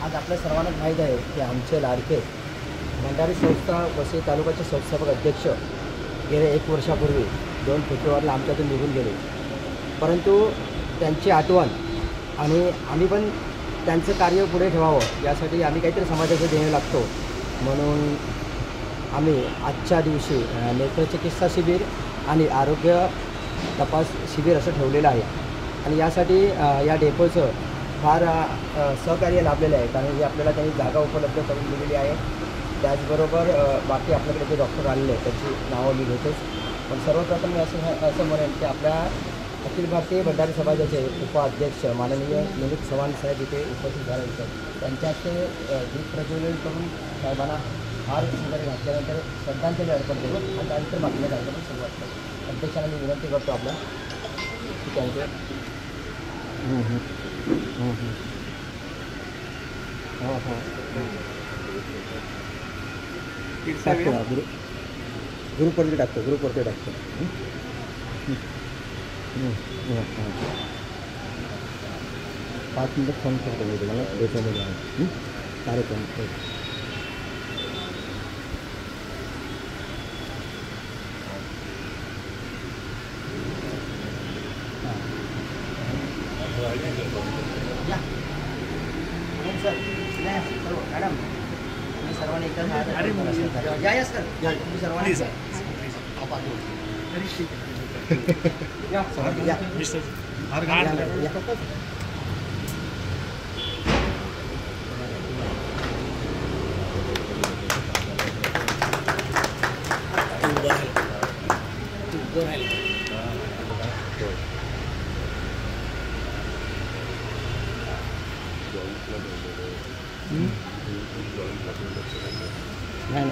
आज आपल्या सर्वांनाच माहीत आहे की आमचे लाडके भंडारी संस्था वसई तालुक्याचे संस्थापक अध्यक्ष गेले 1 वर्षापूर्वी 2 फेब्रुवारीला आमच्यातून निघून गेले. परंतु त्यांची आठवण आणि आम्ही पण त्यांचं कार्य पुढे ठेवावं यासाठी आम्ही काहीतरी समाजाचं देणं लागतो म्हणून आम्ही आजच्या दिवशी नेत्रचिकित्सा शिबिर आणि आरोग्य तपास शिबिर असं ठेवलेलं आहे. आणि यासाठी या डेपोचं फार सहकार्य लाभलेलं आहे, कारण की आपल्याला त्यांनी जागा उपलब्ध करून दिलेली आहे. त्याचबरोबर बाकी आपल्याकडे जे डॉक्टर आलेले आहेत त्यांची नावं मी घेतोच. पण सर्वप्रथम मी असं म्हणेन की आपल्या अखिल भारतीय भंडारी समाजाचे उपाध्यक्ष माननीय ललित चव्हाण साहेब इथे उपस्थित झाले होते. त्यांच्या हस्ते दीप प्रज्वलन करून साहेबांना हार वगैरे घातल्यानंतर श्रद्धांजली अर्पण करू आणि त्यानंतर बाकीच्या कार्यक्रमात सुरुवात करू. अध्यक्षांना मी विनंती करतो आपल्या की त्यांचे हो हो टाकतो ग्रुपवरती टाकतो. 5 मिनिट फोन करतो मी तुम्हाला डेपोमध्ये आहे कार्यक्रम. सर मॅडम तुम्ही सर्वांनी एकदा या सर तुम्ही सर्वांनी नाही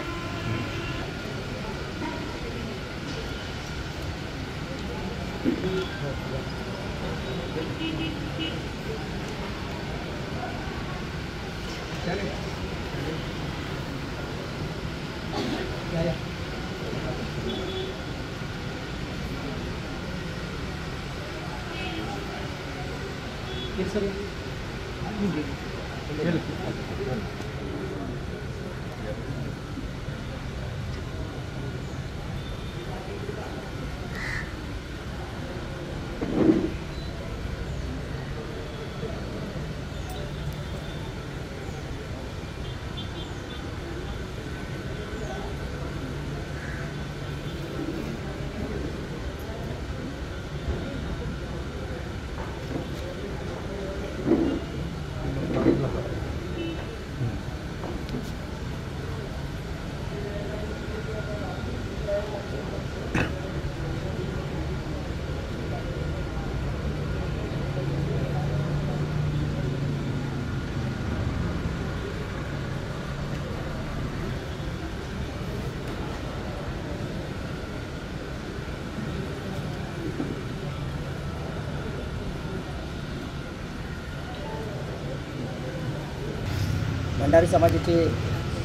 भंडारी समाजाचे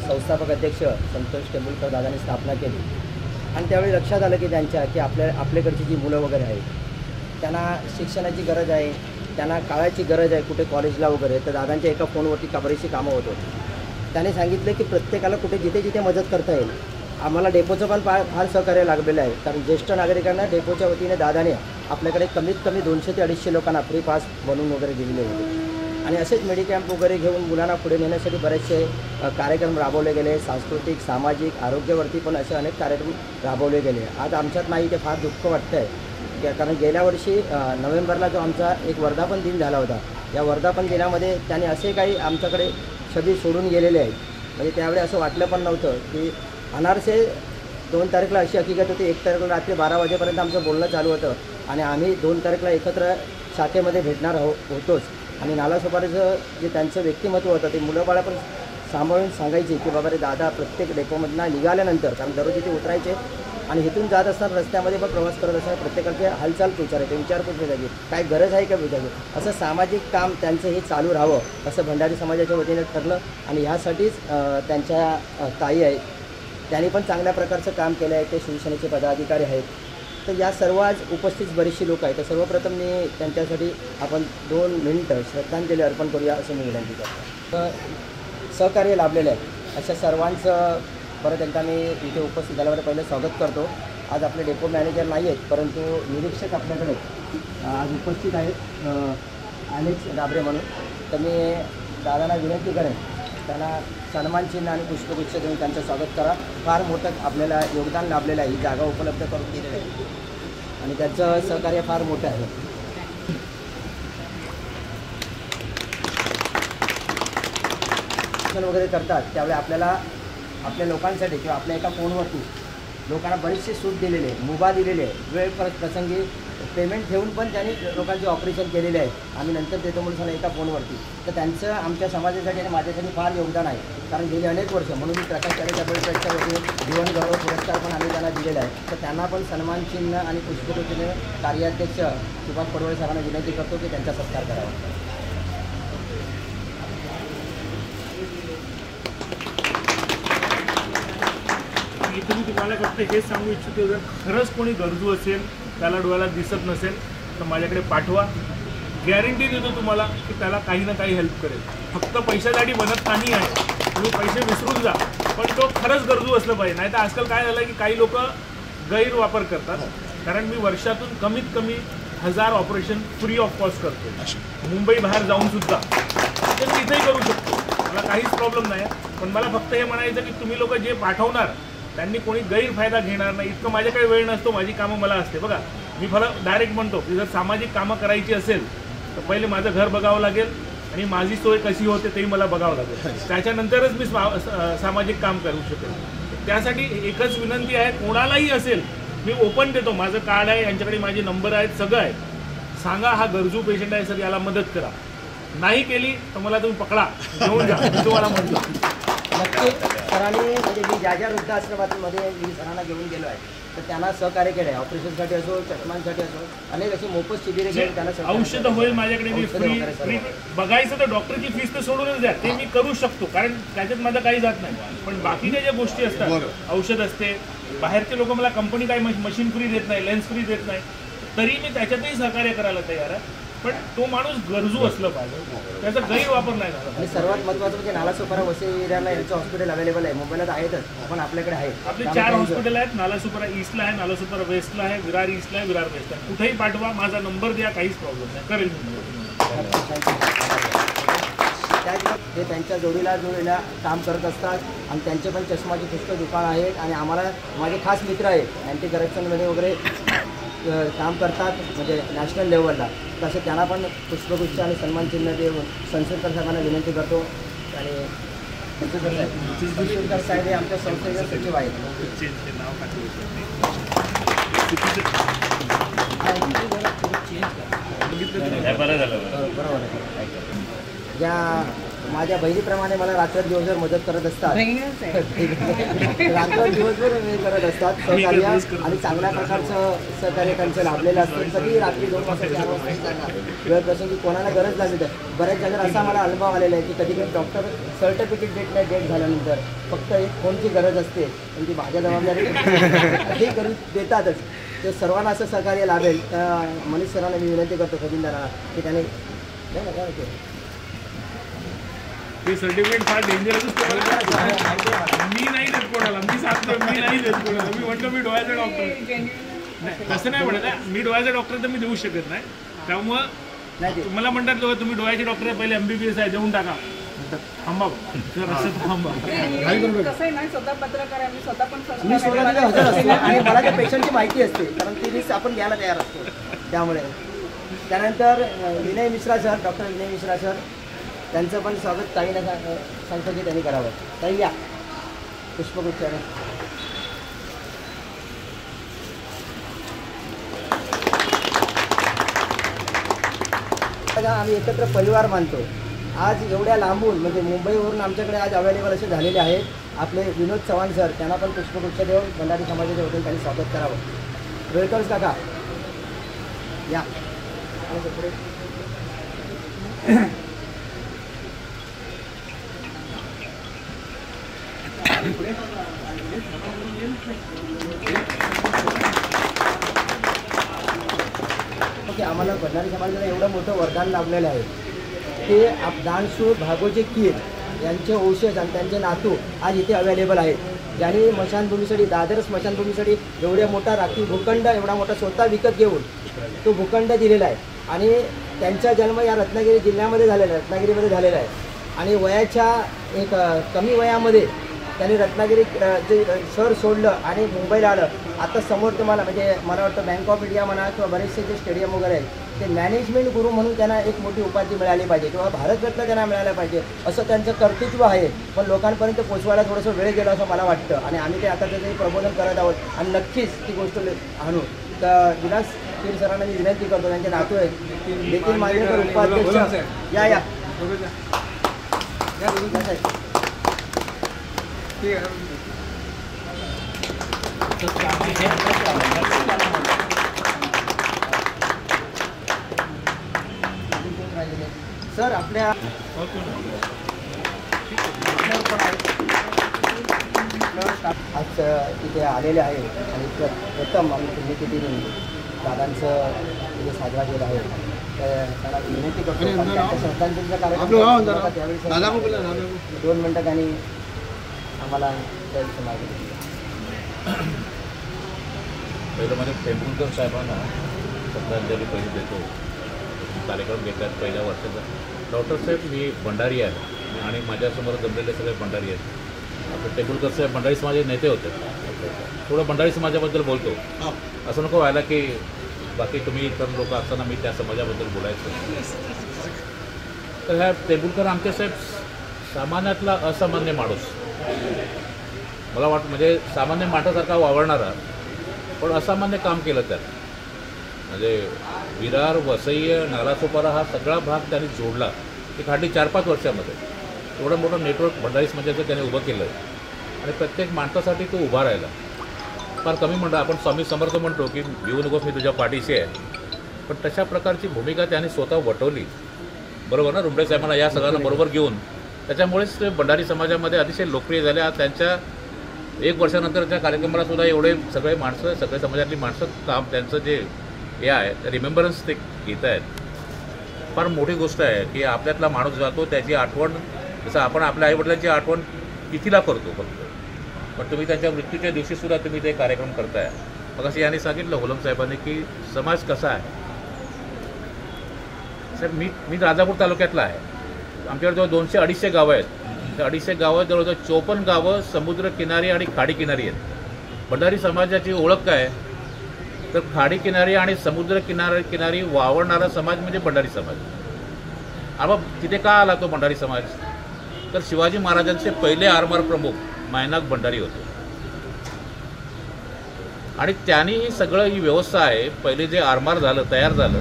संस्थापक अध्यक्ष संतोष टेंभुलकर दादांनी स्थापना केली आणि त्यावेळी लक्षात आलं की की आपल्याकडची जी मुलं वगैरे आहेत त्यांना शिक्षणाची गरज आहे, त्यांना काळाची गरज आहे कुठे कॉलेजला वगैरे. तर दादांच्या एका फोनवरती बरीचशी कामं होत होती. त्याने सांगितलं की प्रत्येकाला कुठे जिथे मदत करता येईल. आम्हाला डेपोचं पण फार सहकार्य लागलेलं आहे, कारण ज्येष्ठ नागरिकांना डेपोच्या वतीने दादाने आपल्याकडे कमीत कमी 200 ते 250 लोकांना फ्री पास बनवून वगैरे दिलेले होते. आणि असेच मेडिकॅम्प वगैरे घेऊन मुलांना पुढे नेण्यासाठी बरेचसे कार्यक्रम राबवले गेले. सांस्कृतिक, सामाजिक, आरोग्यावरती पण असे अनेक कार्यक्रम राबवले गेले. आज आमच्यात नाही ते फार दुःख वाटतं आहे, कारण गेल्या वर्षी नोव्हेंबरला जो आमचा एक वर्धापन दिन झाला होता, या वर्धापन दिनामध्ये त्याने असे काही आमच्याकडे छबी सोडून गेलेले आहेत. म्हणजे त्यावेळी असं वाटलं पण नव्हतं की अनारसे 2 तारीखला अशी हकीकत होती. 1 तारीखला रात्री 12 वाजेपर्यंत आमचं बोलणं चालू होतं आणि आम्ही 2 तारीखला एकत्र शाखेमध्ये भेटणार होतोच. आणि नालासोपाऱ्याचं जे त्यांचं व्यक्तिमत्व होतं ते मुलं बाळं पण सांभाळून सांगायची की बाबा रे दादा प्रत्येक डेपोमधनं निघाल्यानंतर, कारण दररोज इथे उतरायचे आणि इथून जात असताना रस्त्यामध्ये पण प्रवास करत असताना प्रत्येकाचे हालचाल विचारायचे, विचारपूस करायची, काय गरज आहे का विचारायची. असं सामाजिक काम त्यांचं हे चालू राहावं असं भंडारी समाजाच्या वतीने ठरलं. आणि ह्यासाठीच त्यांच्या ताई आहेत, त्यांनी पण चांगल्या प्रकारचं काम केलं आहे. ते शिवसेनेचे पदाधिकारी आहेत. तर या सर्व आज उपस्थित बरीचशी लोक आहेत. तर सर्वप्रथम मी त्यांच्यासाठी आपण 2 मिनिटं श्रद्धांजली अर्पण करूया असं मी विनंती करतो. तर सहकार्य लाभलेलं आहे अशा सर्वांचं परत एकदा मी इथे उपस्थित झाल्यावर पहिलं स्वागत करतो. आज आपले डेपो मॅनेजर नाही आहेत, परंतु निरीक्षक आपल्याकडे आज उपस्थित आहेत अलेक्स गाबरे म्हणून. तर मी दादांना विनंती करेन त्यांना सन्मान चिन्ह आणि पुष्पगुच्छ देऊन त्यांचं स्वागत करा. फार मोठं आपल्याला योगदान लाभलेलं आहे, ही जागा उपलब्ध करून दिलेली आहे आणि त्यांचं सहकार्य फार मोठं आहे. वगैरे करतात त्यावेळी आपल्याला आपल्या लोकांसाठी किंवा आपल्या एका फोनवरती लोकांना बरीचशी सूट दिलेली आहे, मुभा दिलेली आहे. वेळ प्रसंगी पेमेंट ठेवून पण त्यांनी लोकांचे ऑपरेशन केलेले आहे. आम्ही नंतर देतो म्हणून सांगा एका फोनवरती. तर त्यांचं आमच्या समाजासाठी आणि माझ्यासाठी फार योगदान आहे. कारण गेली अनेक वर्ष म्हणून मी प्रकाश चाळीच्या वतीने जीवन गौरव पुरस्कार पण आम्ही त्यांना दिलेला आहे. तर त्यांना पण सन्मान चिन्ह आणि पुष्पगुच्छ कार्याध्यक्ष सुभाष पडवळे सरांना विनंती करतो की त्यांचा सत्कार करावा. इथे मी तुम्हाला फक्त हेच सांगू इच्छितो, जर खरंच कोणी गरजू असेल, त्याला डोळ्याला दिसत नसेल तर माझ्याकडे पाठवा. गॅरंटी देतो तुम्हाला की त्याला काही ना काही हेल्प करेल. फक्त पैशासाठी बनत नाही आहे, तुम्ही पैसे विसरून जा, पण तो खरंच गरजू असलं पाहिजे. नाही तर आजकाल काय झालं की काही लोक गैरवापर करतात. कारण मी वर्षातून कमीत कमी 1000 ऑपरेशन फ्री ऑफ कॉस्ट करतो, मुंबई बाहेर जाऊनसुद्धा. तर मी इथेही करू शकतो, मला काहीच प्रॉब्लेम नाही. पण मला फक्त हे म्हणायचं की तुम्ही लोक जे पाठवणार त्यांनी कोणी गैरफायदा घेणार नाही. इतकं माझ्याकडे वेळ नसतो, माझी कामं मला असते. बघा मी डायरेक्ट म्हणतो की जर सामाजिक कामं करायची असेल तर पहिले माझं घर बघावं लागेल आणि माझी सोय कशी होते तेही मला बघावं लागेल. त्याच्यानंतरच मी सामाजिक काम करू शकेल. त्यासाठी एकच विनंती आहे, कोणालाही असेल मी ओपन देतो, माझं कार्ड आहे, यांच्याकडे माझे नंबर आहेत, सगळं आहे. सांगा हा गरजू पेशंट आहे सर, याला मदत करा. नाही केली तर मला तुम्ही पकडा, घेऊन जा, मी तुम्हाला म्हणतो. नक्की सरांनी म्हणजे मी ज्या वृद्धाश्रमामध्ये मी सरांना घेऊन गेलो आहे तर त्यांना सहकार्य केलं आहे. ऑपरेशनसाठी असो, चष्मांसाठी असो, अनेक अशी मोफत शिबिरे घेऊन त्यांना औषधं होईल माझ्याकडे. मी फ्री बघायचं तर डॉक्टरची फीस तर सोडूनच द्या, ते मी करू शकतो कारण त्याच्यात माझं काही जात नाही. पण बाकीच्या ज्या गोष्टी असतात, औषध असते, बाहेरचे लोक मला कंपनी काही मशीन फ्री देत नाही, लेन्स फ्री देत नाही, तरी मी त्याच्यातही सहकार्य करायला तयार आहे. पण तो माणूस गरजू असलं पाहिजे, त्याचा गैरवापर नाही झाला. आणि सर्वात महत्त्वाचं म्हणजे नालासोपारा वसई एरियाला यांचं हॉस्पिटल अवेलेबल आहे. मुंबईला तर आहेतच, पण आपल्याकडे आहे. आपले 4 हॉस्पिटल आहेत. नालासोपारा ईस्टला आहे, नालासोपारा वेस्टला आहे, विरार ईस्टला आहे, विरार वेस्टला आहे. कुठेही पाठवा, माझा नंबर द्या, काहीच प्रॉब्लेम नाही, करेल मी. ते त्यांच्या जोडीला काम करत असतात आणि त्यांचे पण चष्माचे पुष्कळ दुकान आहेत. आणि आम्हाला माझे खास मित्र आहेत, अँटी करप्शनमध्ये वगैरे काम करतात, म्हणजे नॅशनल लेवलला. तसे त्यांना पण पुष्पगुच्छ आणि सन्मान चिन्ह देऊन संसदकर साहेबांना विनंती करतो. आणि संसदकर साहेब हे आमच्या संस्थेचे सचिव आहेत. बरोबर आहे. ज्या माझ्या बहिणीप्रमाणे मला रात्रदिवसभर मदत करत असतात, रात्रदिवसभर मी करत असतात सहकार्य आणि चांगल्या प्रकारचं सहकार्य त्यांचं लाभलेलं असतं. कधी रात्री 2 वाजता 4 वाजता वेळ प्रसंगी कोणाला गरज लागली तर बऱ्याच जागा असा मला अनुभव आलेला आहे की कधी कधी डॉक्टर सर्टिफिकेट देत नाही, डेट झाल्यानंतर फक्त एक फोनची गरज असते, पण ती माझ्या जबाबदारी हे करून देतातच. तर सर्वांना असं सहकार्य लाभेल. तर मनीष सरांना मी विनंती करतो खजिनदारांना की त्याने ते सर्टिफिकेट फार डेंजरसच मी नाही देत कोणाला. मी सांगतो मी नाही देत कोणाला. मी म्हणतो मी डोळ्याचा डॉक्टर, तसं नाही म्हणत आहे. मी डोळ्याचा डॉक्टर तर मी देऊ शकत नाही. त्यामुळं तुम्हाला म्हणतात लोक तुम्ही डोळ्याचे डॉक्टर आहे, पहिले MBBS आहे, देऊन टाका. थांबा थांबा. मी स्वतः हजर असतो आणि मला त्या पेशंटची माहिती असते, कारण ती रिस्क आपण घ्यायला तयार असतो. त्यामुळे त्यानंतर Vinay Mishra sir, doctor Vinay Mishra sir, त्यांचं पण स्वागत काही ना सांगतो की त्यांनी करावं. ताई या पुष्पगुच्छाने. आम्ही एकत्र परिवार मानतो. आज एवढ्या लांबून म्हणजे मुंबईवरून आमच्याकडे आज अवेलेबल असे झालेले आहेत आपले विनोद चव्हाण सर. त्यांना पण पुष्पगुच्छ देऊन भंडारी समाजाच्या वतीने त्यांनी स्वागत करावं. वेळकर्स काका या. बंडारी समाजाला एवढं मोठं वरदान लाभलेलं आहे ते दानशूर भागोजी कीर यांचे वंशज आणि त्यांचे नातू आज इथे अवेलेबल आहेत, ज्यांनी स्मशानभूमीसाठी दादर स्मशानभूमीसाठी एवढ्या मोठा राखीव भूखंड एवढा मोठा स्वतः विकत घेऊन तो भूखंड दिलेला आहे. आणि त्यांचा जन्म या रत्नागिरी जिल्ह्यामध्ये झालेला आहे, रत्नागिरीमध्ये झालेला आहे. आणि वयाच्या एक कमी वयामध्ये त्यांनी रत्नागिरी जे शहर सोडलं आणि मुंबईला आलं. आता समोर तुम्हाला म्हणजे मला वाटतं बँक ऑफ इंडिया म्हणा किंवा बरेचसे जे स्टेडियम वगैरे आहेत ते मॅनेजमेंट गुरु म्हणून त्यांना एक मोठी उपाधी मिळाली पाहिजे किंवा भारतरत्न त्यांना मिळायला पाहिजे असं त्यांचं कर्तृत्व आहे. पण लोकांपर्यंत पोचवायला थोडंसं वेळ गेला असं मला वाटतं आणि आम्ही ते आता त्याचं प्रबोधन करत आहोत आणि नक्कीच ती गोष्ट आणू. तर विलास कीर सरांना मी विनंती करतो, त्यांचे नातू आहेत देखील मान्यकर उपाध्यक्ष या या सर आपल्या आज इथे आलेले आहे आणि प्रथम आम्ही पुण्यतिथी दादांचं इथे साजरा केला आहे. तर त्याला विनंती करतो त्यांच्या श्रद्धांजलीचा कार्यक्रम त्यावेळी 2 मिनटं त्यांनी आम्हाला त्याविषयी माहिती दिली. पहिलं म्हणजे तेंडुलकर साहेबांना श्रद्धांजली पहिली देतो. कार्यक्रम घेतात पहिल्या वर्षाचा. डॉक्टर साहेब मी भंडारी आहे आणि माझ्यासमोर जमलेले सगळे भंडारी आहेत. आपले तेंडुलकर साहेब भंडारी समाजाचे नेते होते. थोडं भंडारी समाजाबद्दल बोलतो. असं नको व्हायला की बाकी तुम्ही इतर लोक असताना मी त्या समाजाबद्दल बोलायचं. तर ह्या तेंडुलकर आमचे साहेब सामान्यातला असामान्य माणूस. मला वाटतं म्हणजे सामान्य माणसासारखा वावरणारा पण असामान्य काम केलं त्यात. म्हणजे विरार वसई नालासोपारा हा सगळा भाग त्यांनी जोडला एक हार्डली 4-5 वर्षामध्ये. एवढं मोठं नेटवर्क भंडारी समाजाचं त्याने उभं केलं आहे आणि प्रत्येक माणसासाठी तो उभा राहिला. फार कमी म्हणतो आपण स्वामी समर्थ म्हणतो की भिवू नकोस मी तुझ्या पाठीशी आहे, पण तशा प्रकारची भूमिका त्यांनी स्वतः वटवली. बरोबर ना, रुमडे साहेबांना या सगळ्यांना बरोबर घेऊन त्याच्यामुळेच ते भंडारी समाजामध्ये अतिशय लोकप्रिय झाले. आज त्यांच्या 1 वर्षानंतरच्या कार्यक्रमाला सुद्धा एवढे सगळे माणसं सगळ्या समाजातली माणसं काम त्यांचं जे हे आहे रिमेंबरन्स ते घेत आहेत. फार मोठी गोष्ट आहे की आपल्यातला माणूस जातो त्याची आठवण जसं आपण आपल्या आईवडिलांची आठवण कितीला करतो फक्त, पण तुम्ही त्यांच्या मृत्यूच्या दिवशीसुद्धा तुम्ही ते कार्यक्रम करताय. मग असं यांनी सांगितलं होलम साहेबांनी की समाज कसा आहे. साहेब मी राजापूर तालुक्यातला आहे. आमच्याकडे जवळ 200-250 गावं आहेत. त्या 250 गावं जवळजवळ 54 गावं समुद्रकिनारी आणि खाडीकिनारी आहेत. भंडारी समाजाची ओळख काय तर खाडीकिनारी आणि समुद्रकिनारी वावरणारा समाज म्हणजे भंडारी समाज. आता तिथे का आला तो भंडारी समाज तर शिवाजी महाराजांचे पहिले आरमार प्रमुख मायनाक भंडारी होते आणि त्यांनी ही सगळं ही व्यवस्था आहे. पहिले जे आरमार झालं तयार झालं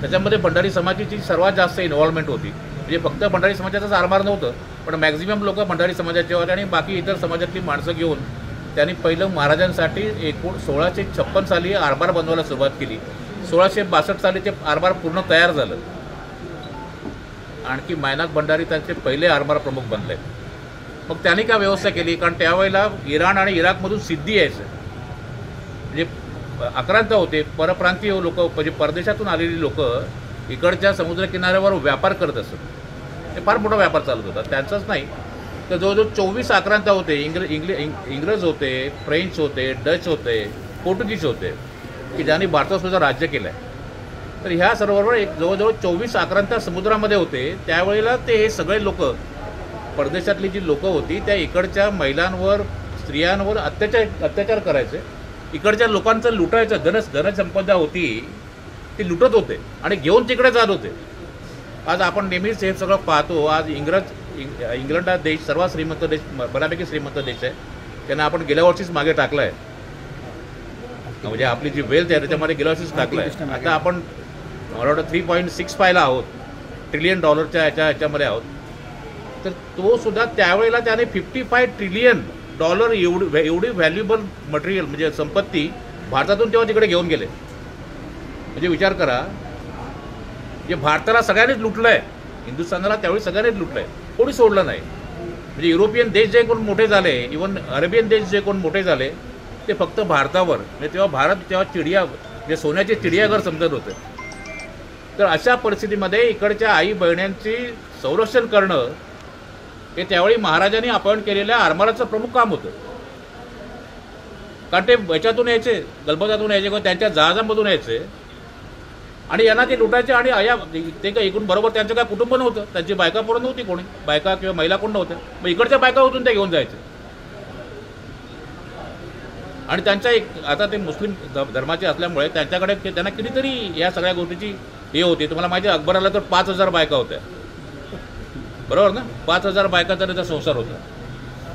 त्याच्यामध्ये भंडारी समाजाची सर्वात जास्त इन्व्हॉल्वमेंट होती. म्हणजे फक्त भंडारी समाजाचाच आरमार नव्हतं पण मॅक्झिमम लोक भंडारी समाजाचे होते आणि बाकी इतर समाजातली माणसं घेऊन त्यांनी पहिलं महाराजांसाठी 1656 साली आरमार बनवायला सुरुवात केली. 1662 साली ते आरमार पूर्ण तयार झालं. आणखी मायनाक भंडारी त्यांचे पहिले आरमार प्रमुख बनले. मग त्यांनी काय व्यवस्था केली कारण त्यावेळेला इराण आणि इराकमधून सिद्धी यायचं. म्हणजे आक्रांत होते परप्रांतीय लोक म्हणजे परदेशातून आलेली लोक इकडच्या समुद्रकिनाऱ्यावर व्यापार करत असत. ते फार मोठा व्यापार चालत होता. त्यांचंच नाही तर जवळजवळ 24 आक्रांत होते. इंग्रज होते, फ्रेंच होते, डच होते, पोर्तुगीज होते की ज्यांनी भारतातसुद्धा राज्य केलं आहे. तर ह्या सर्वांवर एक जवळजवळ 24 आक्रांत समुद्रामध्ये होते. त्यावेळेला ते हे सगळे लोक परदेशातली जी लोकं होती त्या इकडच्या महिलांवर स्त्रियांवर अत्याचार करायचे. इकडच्या लोकांचं लुटायचं धनसंपदा होती ती लुटत होते आणि घेऊन तिकडे जात होते. आज आपण नेहमीच हे सगळं पाहतो. आज इंग्लंड हा देश सर्वात श्रीमंत देश बऱ्यापैकी श्रीमंत देश आहे. त्यांना आपण गेल्या वर्षीच मागे टाकलं आहे. म्हणजे आपली जी वेल्थ आहे त्याच्यामध्ये गेल्या वर्षीच टाकलं आहे. आता आपण मला वाटतं 3.65 आहोत ट्रिलियन डॉलरच्या ह्याच्यामध्ये आहोत. तर तो सुद्धा त्यावेळेला त्याने $55 ट्रिलियन एवढी व्हॅल्युएबल मटेरियल म्हणजे संपत्ती भारतातून तेव्हा तिकडे घेऊन गेले. म्हणजे विचार करा जे भारताला सगळ्यांनीच लुटलं आहे. हिंदुस्थानाला त्यावेळी सगळ्यांनीच लुटलं आहे. कोणी सोडलं नाही. म्हणजे युरोपियन देश जे कोण मोठे झाले इव्हन अरेबियन देश जे कोण मोठे झाले ते फक्त भारतावर म्हणजे तेव्हा भारत तेव्हा चिडिया म्हणजे सोन्याचे चिडियाघर समजत होते. तर अशा परिस्थितीमध्ये इकडच्या आई बहिण्यांची संरक्षण करणं हे त्यावेळी महाराजांनी अपॉइंट केलेल्या आरमाराचं प्रमुख काम होतं. कारण ते याच्यातून यायचे, गलबतातून यायचे किंवा त्यांच्या जहाजामधून यायचे आणि यांना ते लुटायचे. आणि ते काय इकडून बरोबर त्यांचं काय कुटुंब नव्हतं, त्यांची बायका पोरं नव्हती, कोणी बायका किंवा महिला कोण नव्हत्या, मग इकडच्या बायका होतून ते घेऊन जायचे. आणि त्यांच्या आता ते मुस्लिम धर्माचे असल्यामुळे त्यांच्याकडे त्यांना कितीतरी या सगळ्या गोष्टीची हे होती. तुम्हाला माहिती आहे अकबराला तर 5,000 बायका होत्या, बरोबर ना? 5,000 बायकाचा त्याचा संसार होता.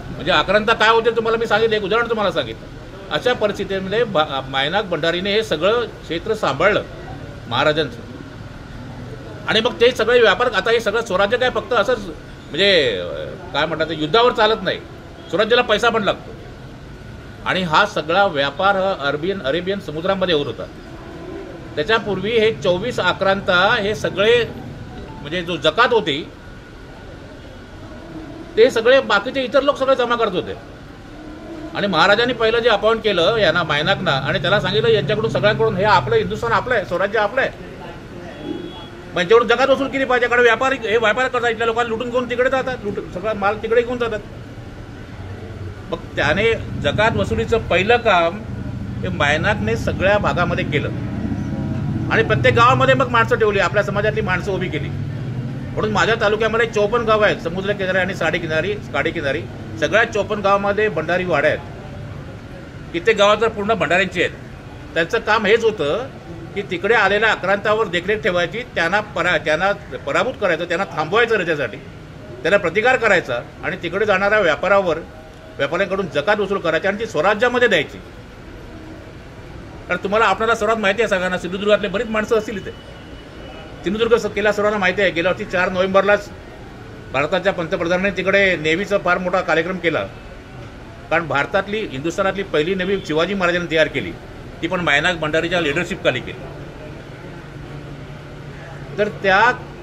म्हणजे आक्रांता काय होते तुम्हाला मी सांगितलं, एक उदाहरण तुम्हाला सांगितलं. अशा परिस्थितीमध्ये मायनाक भंडारीने हे सगळं क्षेत्र सांभाळलं महाराजांचं. आणि मग ते सगळे व्यापार, आता हे सगळं स्वराज्य काय फक्त असंच म्हणजे काय म्हणतात ते युद्धावर चालत नाही, स्वराज्याला पैसा पण लागतो. आणि हा सगळा व्यापार अरेबियन समुद्रामध्ये होत होता. त्याच्यापूर्वी हे 24 आक्रांता हे सगळे म्हणजे जो जकात होती ते सगळे बाकीचे इतर लोक सगळे जमा करत होते. आणि महाराजांनी पहिलं जे अपॉइंट केलं यांना मायनाकना आणि त्याला सांगितलं यांच्याकडून सगळ्यांकडून हे आपलं हिंदुस्थान आपलं आहे, स्वराज्य आपलं आहे, त्यांच्याकडून जकात वसूल केली पाहिजे. कारण व्यापार करतात, इथल्या लोकांना लुटून घेऊन तिकडे जातात, सगळा माल तिकडे घेऊन जातात. मग त्याने जकात वसुलीचं पहिलं काम हे मायनाकने सगळ्या भागामध्ये केलं. आणि प्रत्येक गावामध्ये मग माणसं ठेवली, आपल्या समाजातली माणसं उभी केली. म्हणून माझ्या तालुक्यामध्ये 54 गावं आहेत, समुद्र किनारी आणि काडी किनारी सगळ्या 54 गावामध्ये भंडारी वाड्या आहेत. कित्येक गावात तर पूर्ण भंडाऱ्यांची आहेत. त्यांचं काम हेच होतं की तिकडे आलेल्या आक्रांतावर देखरेख ठेवायची, त्यांना पराभूत करायचं, त्यांना थांबवायचं त्याच्यासाठी, त्यांना प्रतिकार करायचा आणि तिकडे जाणाऱ्या व्यापाऱ्यांकडून जकात वसूल करायची आणि ती स्वराज्यामध्ये द्यायची. कारण तुम्हाला आपल्याला सर्वात माहिती आहे सगळ्यांना, सिंधुदुर्गातले बरीच माणसं असतील इथे. सिंधुदुर्ग किल्ला सर्वांना माहिती आहे. गेल्या वर्षी 4 नोव्हेंबरलाच भारताच्या पंतप्रधानांनी तिकडे नेव्हीचा फार मोठा कार्यक्रम केला. कारण भारतातली हिंदुस्थानातली पहिली नेव्ही शिवाजी महाराजांनी तयार केली, ती पण मायनाक भंडारीच्या लिडरशिप खाली केली. तर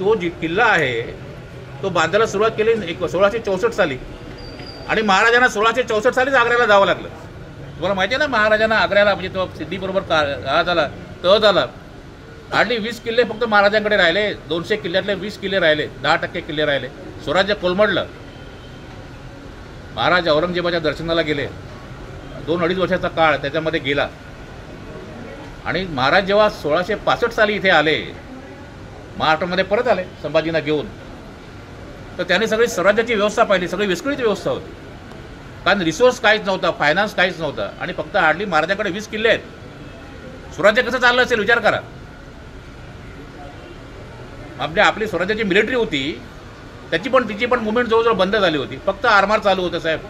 तो किल्ला आहे तो बांधायला सुरुवात केली 1664 साली आणि महाराजांना 1664 सालीच आग्र्याला जावं लागलं. तुम्हाला माहिती आहे ना, महाराजांना आग्र्याला म्हणजे तो सिद्धीबरोबर तह झाला. हार्डली 20 किल्ले फक्त महाराजांकडे राहिले, 200 किल्ल्यातले 20 किल्ले राहिले, 10% किल्ले राहिले. स्वराज्य कोलमडलं. महाराज औरंगजेबाच्या दर्शनाला गेले, 2-2.5 वर्षाचा काळ त्याच्यामध्ये गेला. आणि महाराज जेव्हा 1665 साली इथे आले, महाराष्ट्रामध्ये परत आले संभाजींना घेऊन, तर त्यांनी सगळी स्वराज्याची व्यवस्था पाहिली. सगळी विस्कळीत व्यवस्था होती, कारण रिसोर्स काहीच नव्हता, फायनान्स काहीच नव्हता. आणि फक्त हार्डली महाराजांकडे 20 किल्ले आहेत. स्वराज्य कसं चाललं असेल विचार करा. आपली स्वराज्याची मिलिटरी होती, तिची पण मुवमेंट जवळजवळ बंद झाली होती, फक्त आरमार चालू होतं साहेब.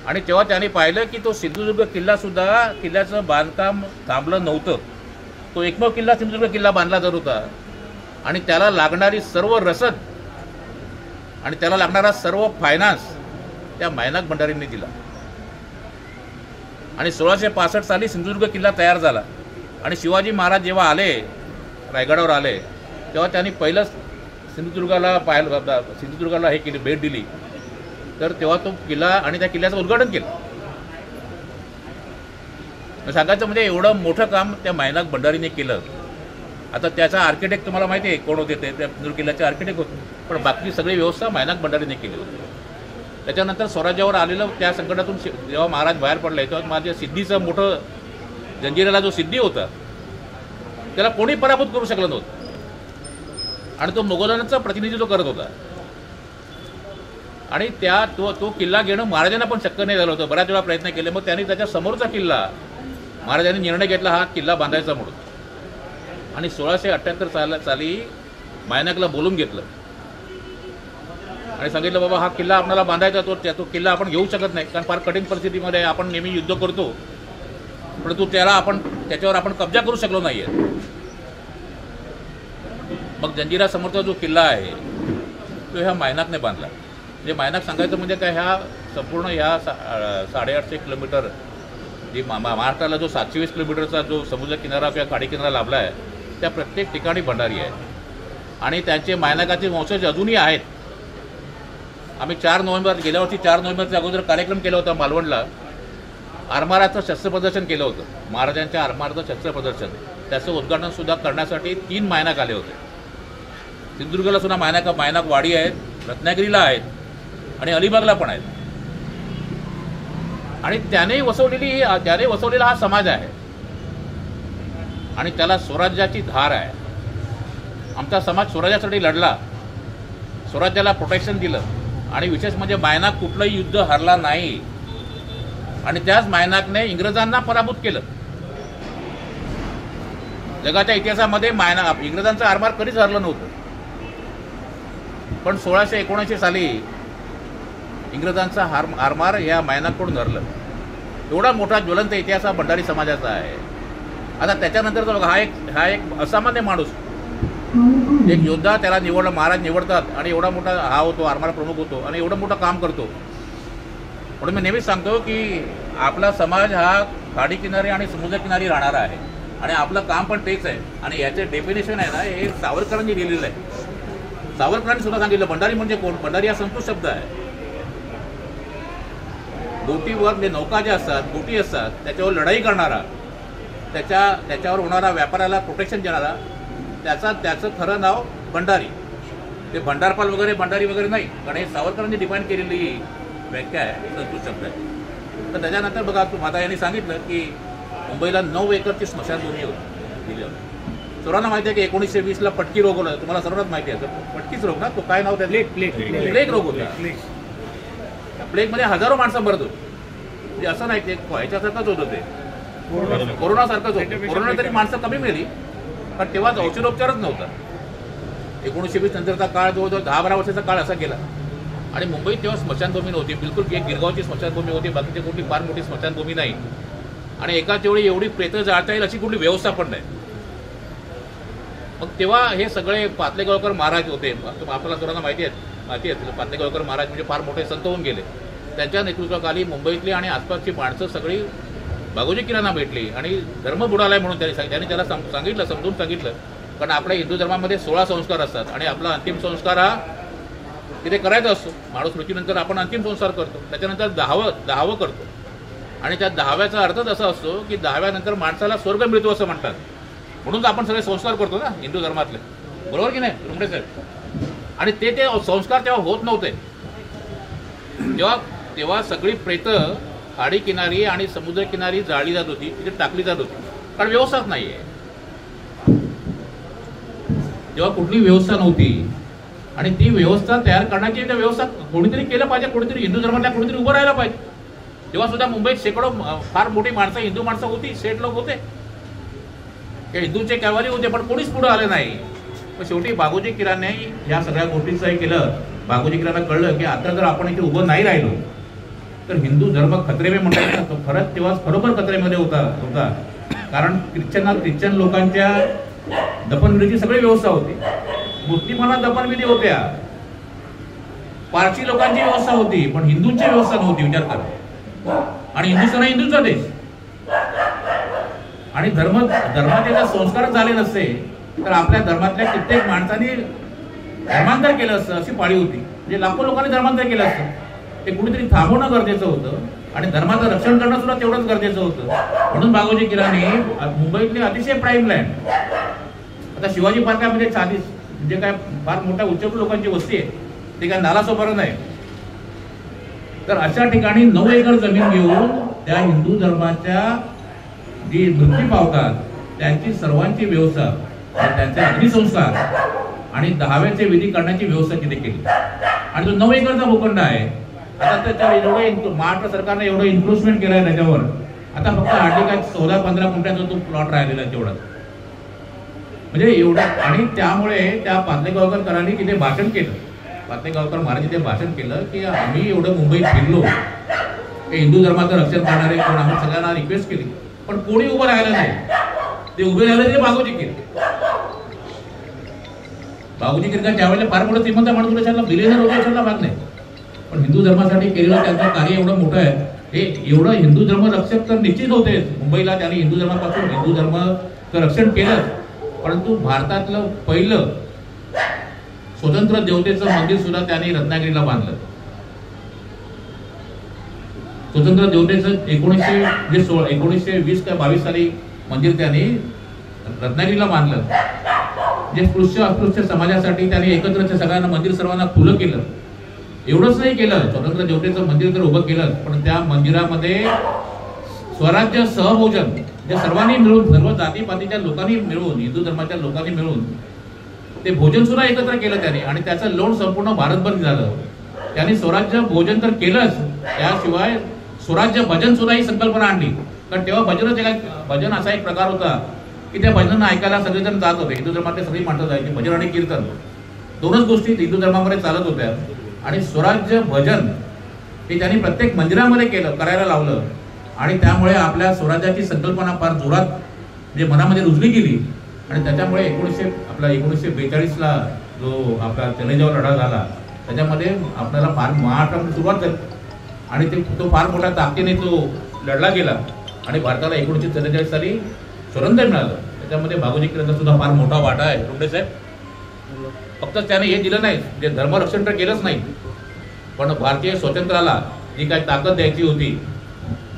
आणि तेव्हा त्यांनी पाहिलं की तो सिंधुदुर्ग किल्लासुद्धा, किल्ल्याचं बांधकाम थांबलं नव्हतं. तो एकमेव किल्ला सिंधुदुर्ग किल्ला बांधला जात होता आणि त्याला लागणारी सर्व रसद आणि त्याला लागणारा सर्व फायनान्स त्या मायनाक भंडारींनी दिला. आणि 1665 साली सिंधुदुर्ग किल्ला तयार झाला. आणि शिवाजी महाराज जेव्हा आले, रायगडावर आले, तेव्हा त्यांनी पहिलंच सिंधुदुर्गाला हे केली, भेट दिली. तर तेव्हा तो किल्ला आणि त्या किल्ल्याचं उद्घाटन केलं. सांगायचं म्हणजे एवढं मोठं काम त्या मायनाक भंडारीने केलं. आता त्याचा आर्किटेक्ट तुम्हाला माहिती आहे कोण होते, ते त्या सिंधुदुर्ग किल्ल्याचे आर्किटेक्ट होते, पण बाकी सगळी व्यवस्था मायनाक भंडारीने केली होती. त्याच्यानंतर स्वराज्यावर आलेलं त्या संकटातून जेव्हा महाराज बाहेर पडले, तेव्हा माझ्या सिद्धीचं मोठं जंजिऱ्याला जो सिद्धी होता त्याला कोणी पराभूत करू शकलं नव्हतं. आणि तो मोगलांचं प्रतिनिधित्व करत होता. आणि तो किल्ला घेणं महाराजांना पण शक्य नाही झालं होतं. बऱ्याच वेळा प्रयत्न केले. मग त्यांनी त्याच्या समोरचा किल्ला महाराजांनी निर्णय घेतला हा किल्ला बांधायचा म्हणून. आणि 1678 साली मायनाकला बोलून घेतलं आणि सांगितलं बाबा हा किल्ला आपल्याला बांधायचा, तो किल्ला आपण घेऊ शकत नाही, कारण फार कठीण परिस्थितीमध्ये आपण नेहमी युद्ध करतो, परंतु त्याच्यावर आपण कब्जा करू शकलो नाही आहे. मग जंजिरा समोरचा जो किल्ला आहे तो ह्या मायनाकने बांधला. म्हणजे मायनाक सांगायचं म्हणजे काय, ह्या संपूर्ण ह्या 850 किलोमीटर जी महाराष्ट्राला जो 720 किलोमीटरचा जो समुद्र किनारा किंवा खाडी किनारा लाभला आहे, त्या प्रत्येक ठिकाणी भंडारी आहे. आणि त्यांचे मायनाकाचे वंशज अजूनही आहेत. आम्ही 4 नोव्हेंबर गेल्या वर्षी 4 नोव्हेंबरच्या अगोदर कार्यक्रम केला होता मालवणला. आरमाराचं शस्त्र प्रदर्शन केलं होतं, महाराजांच्या आरमाराचं शस्त्र प्रदर्शन, त्याचं उद्घाटनसुद्धा करण्यासाठी 3 मायनाक आले होते. सिंधुदुर्गला सुद्धा मायनाक वाडी आहेत, रत्नागिरीला आहेत आणि अलिबागला पण आहेत. आणि त्याने वसवलेला हा समाज आहे आणि त्याला स्वराज्याची धार आहे. आमचा समाज स्वराज्यासाठी लढला, स्वराज्याला प्रोटेक्शन दिलं आणि विशेष म्हणजे मायनाक कुठलंही युद्ध हरला नाही आणि त्याच मायनाकने इंग्रजांना पराभूत केलं. जगाच्या इतिहासामध्ये इंग्रजांचं आरमार कधीच हरलं नव्हतं, पण 1679 साली इंग्रजांचा आरमार या मायनाकडून हरलं. एवढा मोठा ज्वलंत इतिहास हा भंडारी समाजाचा आहे. आता त्याच्यानंतरचा बघा, हा एक असामान्य माणूस, एक योद्धा, त्याला महाराज निवडतात आणि एवढा मोठा हा होतो, आरमार प्रमुख होतो आणि एवढं मोठं काम करतो. म्हणून मी नेहमीच सांगतो की आपला समाज हा खाडी किनारी आणि समुद्रकिनारी राहणारा आहे आणि आपलं काम पण तेच आहे. आणि याचे डेफिनेशन आहे ना, हे सावरकरांनी दिलेलं आहे. सावरकरांनी सुद्धा सांगितलं, भंडारी म्हणजे कोण? भंडारी हा संस्कृत शब्द आहे. बोटीवर म्हणजे नौका ज्या असतात, बोटी असतात, त्याच्यावर लढाई करणारा, त्याच्यावर होणारा व्यापाराला प्रोटेक्शन देणारा, त्याचं खरं नाव भंडारी. ते भंडारपाल वगैरे भंडारी वगैरे नाही, कारण हे सावरकरांनी डिफाईन केलेली व्याख्या आहे, संस्कृत शब्द आहे. तर त्याच्यानंतर बघा, माता यांनी सांगितलं की मुंबईला 9 एकरची स्मशानभूमी दिली होती. सर्वांना माहिती आहे की 1920ला पटकी रोग होता, तुम्हाला सर्वांनाच माहिती आहे. पटकीच रोग ना, तो काय नाव त्याचं? प्लेग रोग होता. प्लेगमध्ये हजारो माणसं मरत होती. म्हणजे असं नाही, ते ह्याच्यासारखंच होतं, ते कोरोनासारखंच होतं. कोरोना तरी माणसं कमी मिळाली, पण तेव्हा औषधोपचारच नव्हता. 1920 नंतरचा काळ जवळजवळ 10-12 वर्षाचा काळ असा गेला आणि मुंबईत तेव्हा स्मशानभूमी नव्हती, बिलकुल. एक गिरगावची स्मशानभूमी होती, बाकीची कुठली फार मोठी स्मशानभूमी नाही. आणि एकाच वेळी एवढी प्रेतं जाळता येईल अशी कुठली व्यवस्था पण नाही. मग तेव्हा हे सगळे पातलेगावकर महाराज होते, आपल्याला सर्वांना माहिती आहे. पातलेगावकर महाराज म्हणजे फार मोठे संत होऊन गेले. त्यांच्या नेतृत्वाखाली मुंबईतली आणि आसपासची माणसं सगळी बागोजी किरांना भेटली आणि धर्म बुडालाय म्हणून त्यांनी त्याला सांगितलं, समजून सांगितलं. कारण आपल्या हिंदू धर्मामध्ये 16 संस्कार असतात आणि आपला अंतिम संस्कार हा तिथे करायचा असतो. माणूस मृत्यूनंतर आपण अंतिम संस्कार करतो, त्याच्यानंतर 10वं करतो. आणि त्या 10व्याचा अर्थच असा असतो की 10व्यानंतर माणसाला स्वर्ग मिळतो असं म्हणतात. म्हणून आपण सगळे संस्कार करतो ना हिंदू धर्मातले, बरोबर की नाही रुमडे साहेब? आणि ते संस्कार तेव्हा होत नव्हते. तेव्हा सगळी प्रेतं खाडी किनारी आणि समुद्रकिनारी जाळली जात होती, तिथे टाकली जात होती, कारण व्यवस्थाच नाही आहे. तेव्हा कुठली व्यवस्था नव्हती आणि ती व्यवस्था तयार करण्याची व्यवस्था कोणीतरी केलं पाहिजे, कोणीतरी हिंदू धर्मातल्या कोणीतरी उभं राहायला पाहिजे. तेव्हा सुद्धा मुंबईत शेकडो फार मोठी माणसं, हिंदू माणसं होती, सेठ लोक होते, हिंदूचे कॅवाली होते, पण कोणीच पुढे आले नाही. पण शेवटी बागोजी किराने या सगळ्या गोष्टींचं हे केलं. बागोजी किरांना कळलं की आता जर आपण इथे उभं नाही राहिलो तर हिंदू धर्म खतरेमध्ये म्हणतात ना, तो खरंच तेव्हा खरोखर खतरेमध्ये होता. कारण ख्रिश्चन लोकांच्या दफनविधीची सगळी व्यवस्था होती, मुस्लिमांना दफनविधी होत्या, पारसी लोकांची व्यवस्था होती, पण हिंदूंची व्यवस्था नव्हती. विचार करा. आणि हिंदुस्थान हा हिंदूंचा देश आणि धर्माचे जर संस्कार झाले नसते तर आपल्या धर्मातल्या कित्येक माणसांनी धर्मांतर केलं असतं, अशी पाळी होती. म्हणजे लाखो लोकांनी धर्मांतर केलं असतं. ते कुणीतरी थांबवणं गरजेचं होतं आणि धर्माचं रक्षण करणं सुद्धा तेवढंच गरजेचं होतं. म्हणून बागोजी किराने मुंबईतली अतिशय प्राईम लँड, आता शिवाजी पार्कामध्ये 40 म्हणजे काय फार मोठ्या उच्चभ्रू लोकांची वस्ती आहे, ते काय नालासोपारा नाही. तर अशा ठिकाणी 9 एकर जमीन घेऊन त्या हिंदू धर्माच्या जी मृत्यू पावतात त्यांची सर्वांची व्यवस्था, त्यांचे अग्निसंस्कार आणि 10व्याचे विधी करण्याची व्यवस्था तिथे केली. आणि तो 9 एकरचा भूखंड आहे. आता त्याच्यावर एवढं महाराष्ट्र सरकारने एवढं इन्व्हेस्टमेंट केलं आहे त्याच्यावर. आता फक्त हार्डली काय 14-15 गुंठ्याचा तो प्लॉट राहिलेला आहे तेवढा, म्हणजे एवढं. आणि त्यामुळे त्या पातलेगावकरांनी तिथे भाषण केलं. पातलेगावकर महाराज तिथे भाषण केलं की आम्ही एवढं मुंबईत फिरलो, हे हिंदू धर्माचं रक्षण करणारे कोण, आम्ही सगळ्यांना रिक्वेस्ट केली, पण कोणी उभं राहिलं नाही. ते उभे राहिले ते बागोजी किर. बागोजी किर का त्यावेळेला फार मोठं श्रीमंत माणूस देशाला बिलियनर होते, देशाला भाग नाही, पण हिंदू धर्मासाठी केलेलं त्यांचं कार्य एवढं मोठं आहे. हे एवढं हिंदू धर्म रक्षक तर निश्चित होते. मुंबईला त्यांनी हिंदू धर्मापासून हिंदू धर्माचं रक्षण केलं, परंतु भारतातलं पहिलं स्वतंत्र देवतेचं मंदिर सुद्धा त्यांनी रत्नागिरीला बांधलं. स्वतंत्र देवतेचं 1920 का 22 साली मंदिर त्यांनी रत्नागिरीला बांधलं. जे स्पृश्य अस्पृश्य समाजासाठी त्यांनी एकत्र सगळ्यांना मंदिर सर्वांना खुलं केलं. एवढंच नाही केलं, स्वतंत्र देवतेचं मंदिर तर उभं केलं, पण त्या मंदिरामध्ये स्वराज्य सहभोजन जे सर्वांनी मिळून, सर्व जातीपातीच्या लोकांनी मिळून, हिंदू धर्माच्या लोकांनी मिळून ते भोजन सुद्धा एकत्र केलं त्यांनी. आणि त्याचं लोण संपूर्ण भारतभर झालं. त्यांनी स्वराज्य भोजन तर केलंच, त्याशिवाय स्वराज्य भजन सुद्धा ही संकल्पना आणली. कारण तेव्हा भजन असा एक प्रकार होता की त्या भजनांना ऐकायला सगळेजण जात होते. हिंदू धर्मातले सगळी माणसं जायची. भजन आणि कीर्तन दोनच गोष्टी हिंदू धर्मामध्ये चालत होत्या. आणि स्वराज्य भजन हे त्यांनी प्रत्येक मंदिरामध्ये करायला लावलं. आणि त्यामुळे आपल्या स्वराज्याची संकल्पना फार जोरात म्हणजे मनामध्ये रुजली गेली. आणि त्याच्यामुळे 1942ला जो आपला चलेजाव लढा झाला त्याच्यामध्ये आपल्याला फार महाराष्ट्रामध्ये सुरुवात झाली. आणि तो फार मोठ्या ताकदीने तो लढला गेला. आणि भारताला 1944 साली स्वातंत्र्य मिळालं. त्याच्यामध्ये भागोजी कीर्तनाचा सुद्धा फार मोठा वाटा आहे. रुंडे साहेब, फक्त त्याने हे दिलं नाही, जे धर्मरक्षण तर केलंच नाही, पण भारतीय स्वातंत्र्याला जी काही ताकद द्यायची होती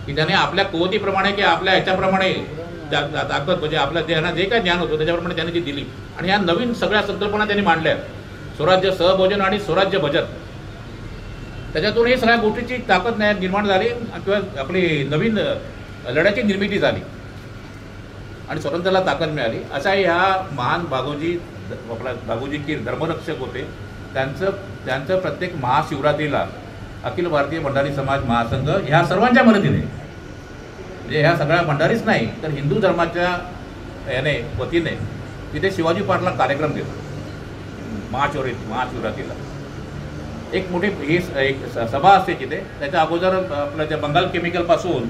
की त्याने आपल्या कुवतीप्रमाणे की आपल्या ह्याच्याप्रमाणे ताकद म्हणजे आपल्या देहाना जे काही ज्ञान होतं त्याच्याप्रमाणे त्याने ती दिली. आणि ह्या नवीन सगळ्या संकल्पना त्यांनी मांडल्या, स्वराज्य सहभोजन आणि स्वराज्य भजन. त्याच्यातून हे सगळ्या गोष्टीची ताकद निर्माण झाली किंवा आपली नवीन लढ्याची निर्मिती झाली आणि स्वतंत्र्याला ताकद मिळाली. अशा ह्या महान भागोजी कीर धर्मरक्षक होते. त्यांचं प्रत्येक महाशिवरात्रीला अखिल भारतीय भंडारी समाज महासंघ ह्या सर्वांच्या मदतीने, म्हणजे ह्या सगळ्या भंडारीच नाही तर हिंदू धर्माच्या वतीने तिथे शिवाजी पार्कला कार्यक्रम देतो. महाशिवरात्रीला एक मोठी एक सभा असते तिथे. त्याच्या अगोदर आपल्या त्या बंगाल केमिकलपासून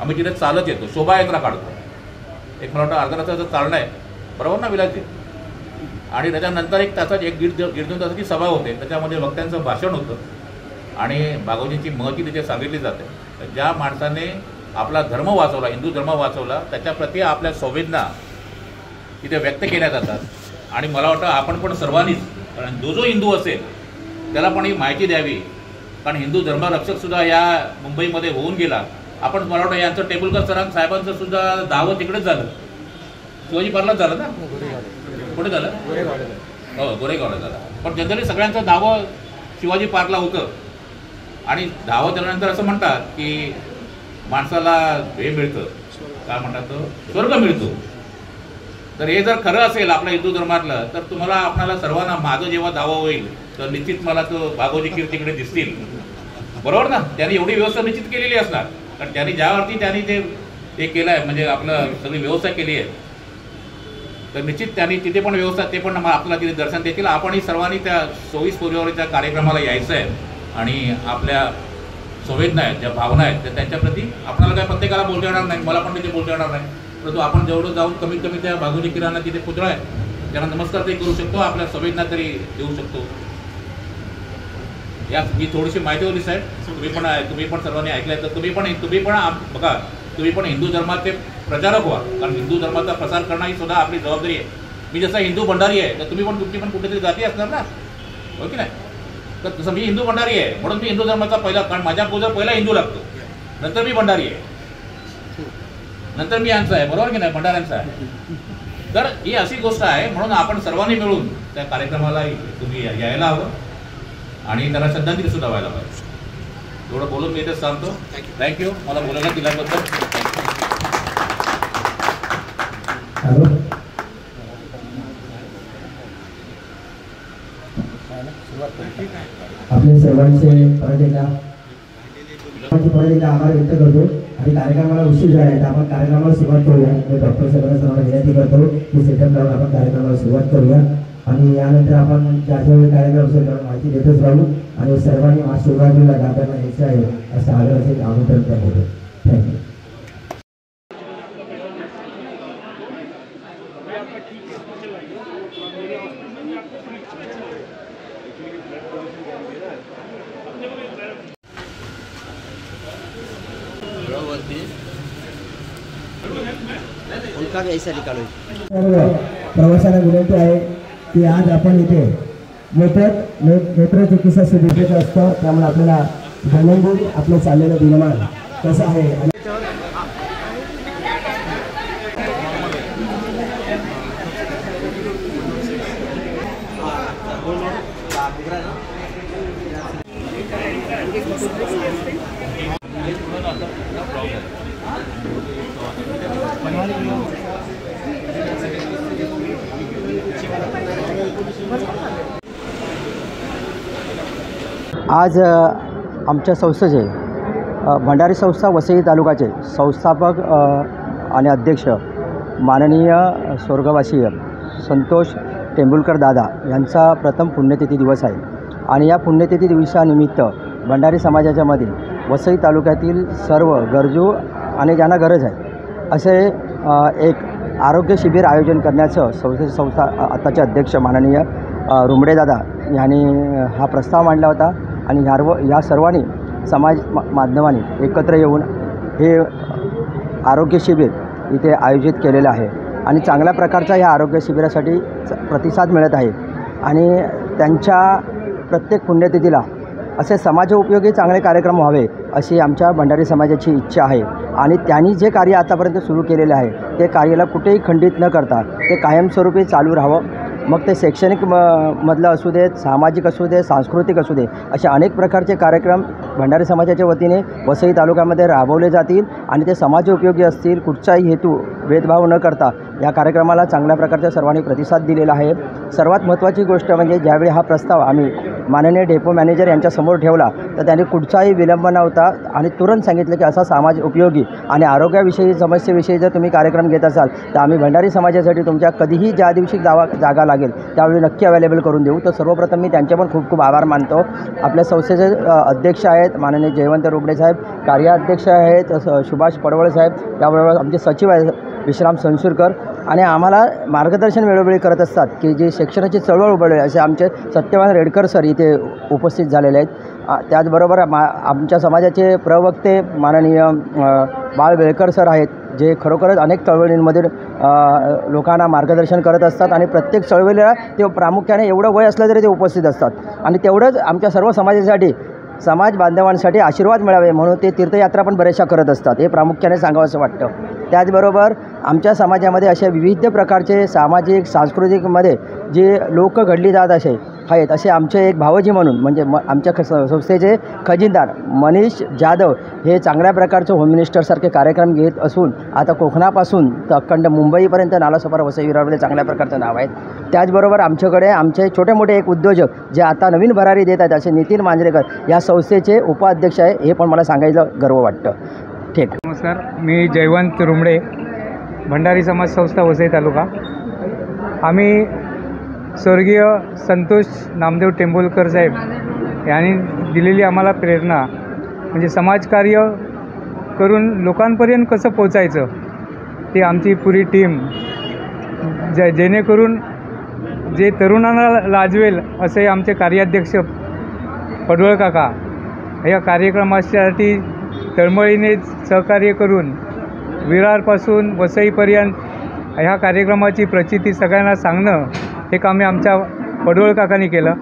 आम्ही तिथे चालत येतो, शोभायात्रा काढतो. एक मला वाटतं अर्धा तासाचं चालणं आहे, बरोबर ना विलासजी? आणि त्याच्यानंतर एक दीड 2 तासाची सभा होते. त्याच्यामध्ये वक्त्यांचं भाषण होतं आणि भागवजींची महती तिथे सांगितली जाते. ज्या माणसाने आपला धर्म वाचवला, हिंदू धर्म वाचवला, त्याच्याप्रती आपल्या संवेदना तिथे व्यक्त केल्या जातात. आणि मला वाटतं आपण पण सर्वांनीच, कारण जो हिंदू असेल त्याला पण ही माहिती द्यावी. कारण हिंदू धर्मरक्षकसुद्धा या मुंबईमध्ये होऊन गेला. आपण मला वाटतं यांचं टेबुलकर साहेबांचं सुद्धा दावं तिकडेच झालं, शिवाजी पार्कलाच झालं ना? कुठे झालं? हो, गोरेगावला झालं. पण जनरली सगळ्यांचं दावं शिवाजी पार्कला होतं. आणि दावं त्यानंतर असं म्हणतात की माणसाला हे मिळतं, काय म्हणतात, तो स्वर्ग मिळतो. तर हे जर खरं असेल आपल्या हिंदू धर्मातलं तर आपल्याला सर्वांना माझं जेव्हा दावा होईल तर निश्चित मला तो भागोजी कीर तिकडे दिसतील, बरोबर ना? त्यांनी एवढी व्यवस्था निश्चित केलेली असणार. कारण त्यांनी ज्यावरती त्यांनी ते केलं आहे, म्हणजे आपलं सगळी व्यवस्था केली आहे, तर निश्चित त्यांनी तिथे पण व्यवस्था, ते पण आपल्याला तिथे दर्शन देतील. आपणही सर्वांनी त्या 24 फेब्रुवारीच्या कार्यक्रमाला यायचं आहे. आणि आपल्या संवेदना आहेत, ज्या भावना आहेत, तर त्यांच्याप्रती आपल्याला काय प्रत्येकाला बोलता येणार नाही, मला पण तिथे बोलता येणार नाही, परंतु आपण जेवढं जाऊन कमीत कमी त्या भागोजी कीरांना तिथे पुतळा आहे त्यांना नमस्कार तरी करू शकतो, आपल्या संवेदना तरी देऊ शकतो. या ही थोडीशी माहिती होती साहेब. तुम्ही पण सर्वांनी ऐकलंय तर तुम्ही पण हिंदू धर्माचे प्रचारक व्हा. कारण हिंदू धर्माचा प्रसार करणं ही सुद्धा आपली जबाबदारी आहे. मी जसा हिंदू भंडारी आहे तर तुमची पण कुठेतरी जाती असणार ना, हो की नाही? तर तसं मी हिंदू भंडारी आहे म्हणून मी हिंदू धर्माचा पहिला, कारण माझ्या पूजा पहिला हिंदू लागतो, नंतर मी भंडारी आहे, नंतर मी यांचा आहे, बरोबर की नाही? भंडाऱ्यांचा आहे. तर ही अशी गोष्ट आहे. म्हणून आपण सर्वांनी मिळून त्या कार्यक्रमाला तुम्ही यायला हवं आणि त्याला श्रद्धांजली सुद्धा व्हायला पाहिजे. एवढं बोलून मी इथेच सांगतो. थँक्यू मला बोलायला दिल्याबद्दल. आपले सर्वांचे परत एकदा आभार व्यक्त करतो. आणि कार्यक्रमाला उशीर झाला आहे तर आपण कार्यक्रमाला सुरुवात करूया. मी डॉक्टर सर्वांना विनंती करतो की सेटअप लावून आपण कार्यक्रमाला सुरुवात करूया. आणि यानंतर आपण ज्यावेळी कार्यक्रम असेल त्याला माहिती देतच राहू. आणि सर्वांनी महाशिवरात्रीला गाताना यायचं आहे असं आग्रहाचे आमंत्रण करतो. थँक्यू. उनका भी ऐसा निकालो. प्रवाशांना विनंती आहे की आज आपण इथे मोफत नेत्र चिकित्सा सुविधेचं असतं, त्यामुळे आपल्याला दैनंदिन आपलं चाललेलं दिनमान कसं आहे आणि आज आमच्या संस्थेचे भंडारी संस्था वसई तालुक्याचे संस्थापक आणि अध्यक्ष माननीय स्वर्गवासीय संतोष टेंबुलकर दादा यांचा प्रथम पुण्यतिथी दिवस आहे आणि या पुण्यतिथी दिवसानिमित्त भंडारी समाजाच्या मध्ये वसई तालुक्यातील सर्व गरजू आणि ज्यांना गरज आहे असे एक आरोग्य शिबिर आयोजन करण्याचं संस्था आताचे अध्यक्ष माननीय रुमडे दादा यांनी हा प्रस्ताव मांडला होता आणि ह्या सर्वांनी समाज माध्यमांनी एकत्र येऊन हे आरोग्य शिबिर इथे आयोजित केलेलं आहे आणि चांगल्या प्रकारचा ह्या आरोग्य शिबिरासाठी प्रतिसाद मिळत आहे आणि त्यांच्या प्रत्येक पुण्यतिथीला असे समाजोपयोगी चांगले कार्यक्रम व्हावे अशी आमच्या भंडारी समाजाची इच्छा आहे आणि त्यांनी जे कार्य आतापर्यंत सुरू केलेले आहे ते कार्याला कुठेही खंडित न करता ते कायमस्वरूपी चालू राहावं. मग ते शैक्षणिक मधलं असू देत, सामाजिक असू दे, सांस्कृतिक असू दे, असे अनेक प्रकारचे कार्यक्रम भंडारी समाजाच्या वतीने वसई तालुक्यामध्ये राबवले जातील आणि ते समाजोपयोगी असतील. कुठचाही हेतू भेदभाव न करता या कार्यक्रमाला चांगल्या प्रकारचा सर्वांनी प्रतिसाद दिलेला आहे. सर्वात महत्त्वाची गोष्ट म्हणजे ज्यावेळी हा प्रस्ताव आम्ही माननीय डेपो मॅनेजर यांच्यासमोर ठेवला तर त्यांनी कुठचाही विलंब नव्हता आणि तुरंत सांगितलं की असा समाज उपयोगी आणि आरोग्याविषयी समस्येविषयी जर तुम्ही कार्यक्रम घेत असाल तर आम्ही भंडारी समाजासाठी तुमच्या कधीही ज्या दिवशी जागा लागेल त्यावेळी नक्की अवेलेबल करून देऊ. तर सर्वप्रथम मी त्यांचे पण खूप खूप आभार मानतो. आपल्या संस्थेचे अध्यक्ष आहेत माननीय जयवंत रुबडे साहेब, कार्याध्यक्ष आहेत सुभाष पडवळ साहेब, त्याबरोबर आमचे सचिव आहेत विश्राम संसूरकर आणि आम्हाला मार्गदर्शन वेळोवेळी करत असतात की जी शिक्षणाची चळवळ उभारली असे आमचे सत्यवान रेडकर सर इथे उपस्थित झालेले आहेत. त्याचबरोबर आमच्या समाजाचे प्रवक्ते माननीय बाळ वेळकर सर आहेत जे खरोखरच अनेक चळवळींमध्ये लोकांना मार्गदर्शन करत असतात आणि प्रत्येक चळवळीला ते प्रामुख्याने एवढं वय असलं तरी ते उपस्थित असतात आणि तेवढंच आमच्या सर्व समाजासाठी समाज बांधवांसाठी आशीर्वाद मिळावे म्हणून ते तीर्थयात्रा पण बऱ्याचशा करत असतात. हे प्रामुख्याने सांगावं असं वाटतं. त्याचबरोबर आमच्या समाजामध्ये अशा विविध प्रकारचे सामाजिक सांस्कृतिकमध्ये जे लोक घडली जात आहेत असे आमचे एक भावजी म्हणून म्हणजे आमच्या संस्थेचे खजिनदार मनीष जाधव हे चांगल्या प्रकारचे होम मिनिस्टरसारखे कार्यक्रम घेत असून आता कोकणापासून तर अखंड मुंबईपर्यंत नालासोपारा वसई विरारमध्ये चांगल्या प्रकारचं नाव आहे. त्याचबरोबर आमच्याकडे आमचे छोटे मोठे एक उद्योजक जे आता नवीन भरारी देत आहेत असे नितीन मांजरेकर या संस्थेचे उपाध्यक्ष आहे. हे पण मला सांगायचं गर्व वाटतं. ठीक. नमस्कार, मी जयवंत रुमडे, भंडारी समाज संस्था वसई तालुका. आम्ही स्वर्गीय संतोष नामदेव टेंबुलकर साहेब यांनी दिलेली आम्हाला प्रेरणा म्हणजे समाजकार्य करून लोकांपर्यंत कसं पोचायचं ती आमची पुरी टीम जेणेकरून जे तरुणांना लाजवेल असे आमचे कार्याध्यक्ष पडवळ काका या कार्यक्रमासाठी तळमळीने सहकार्य करून विरारपासून वसईपर्यंत ह्या कार्यक्रमाची प्रचिती सगळ्यांना सांगणं हे काम आमच्या पडवळ काकांनी केलं